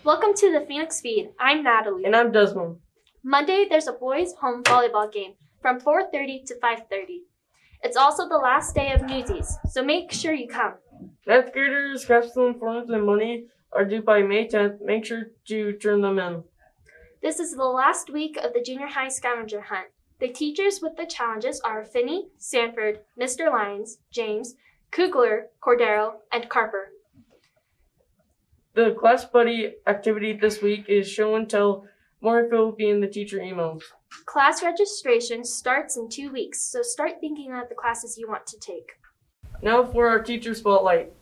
Welcome to the Phoenix Feed. I'm Natalie. And I'm Desmond. Monday, there's a boys' home volleyball game from 4:30 to 5:30. It's also the last day of Newsies, so make sure you come. 9th graders' Capstone forms and money are due by May 10th. Make sure to turn them in. This is the last week of the junior high scavenger hunt. The teachers with the challenges are Finney, Sanford, Mr. Lyons, James, Kugler, Cordero, and Carper. The class buddy activity this week is show and tell. More info will be in the teacher emails. Class registration starts in 2 weeks, so start thinking of the classes you want to take. Now for our teacher spotlight.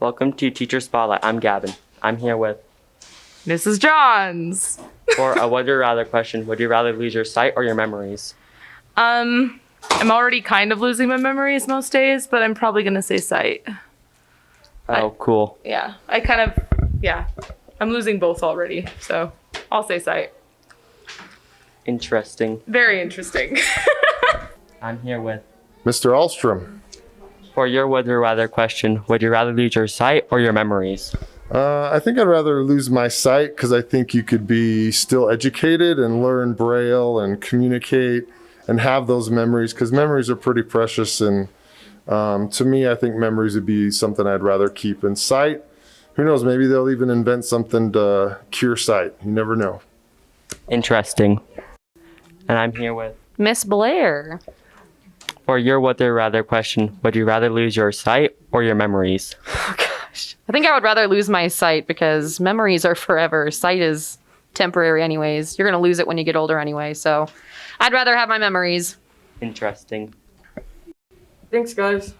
Welcome to Teacher Spotlight. I'm Gavin. I'm here with Mrs. Johns. for a would you rather question. Would you rather lose your sight or your memories? I'm already kind of losing my memories most days, but I'm probably gonna say sight. Oh, cool. Yeah, I'm losing both already, so I'll say sight. Interesting. Very interesting. I'm here with Mr. Alstrom. for your would you rather question. Would you rather lose your sight or your memories? I think I'd rather lose my sight because I think you could be still educated and learn Braille and communicate and have those memories because memories are pretty precious. And to me, I think memories would be something I'd rather keep. In sight, who knows, maybe they'll even invent something to cure sight. You never know. Interesting. And I'm here with Miss Blair. for your would you rather question. Would you rather lose your sight or your memories? Oh gosh. I think I would rather lose my sight because memories are forever. Sight is temporary anyways. You're going to lose it when you get older anyway. So I'd rather have my memories. Interesting. Thanks, guys.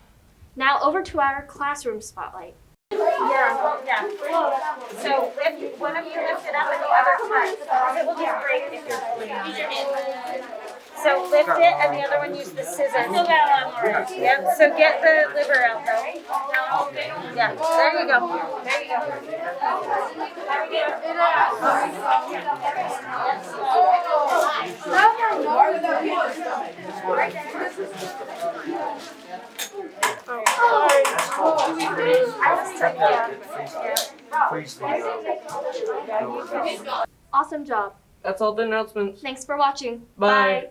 Now over to our classroom spotlight. Yeah. So lift, one of you lift it up and the other touch. It will just break if you're pulling on it. So lift it and the other one use the scissors. Still got a lot more. Yep, so get the liver out though. Yeah, there you go. There you go. Awesome job. That's all the announcements. Thanks for watching. Bye. Bye.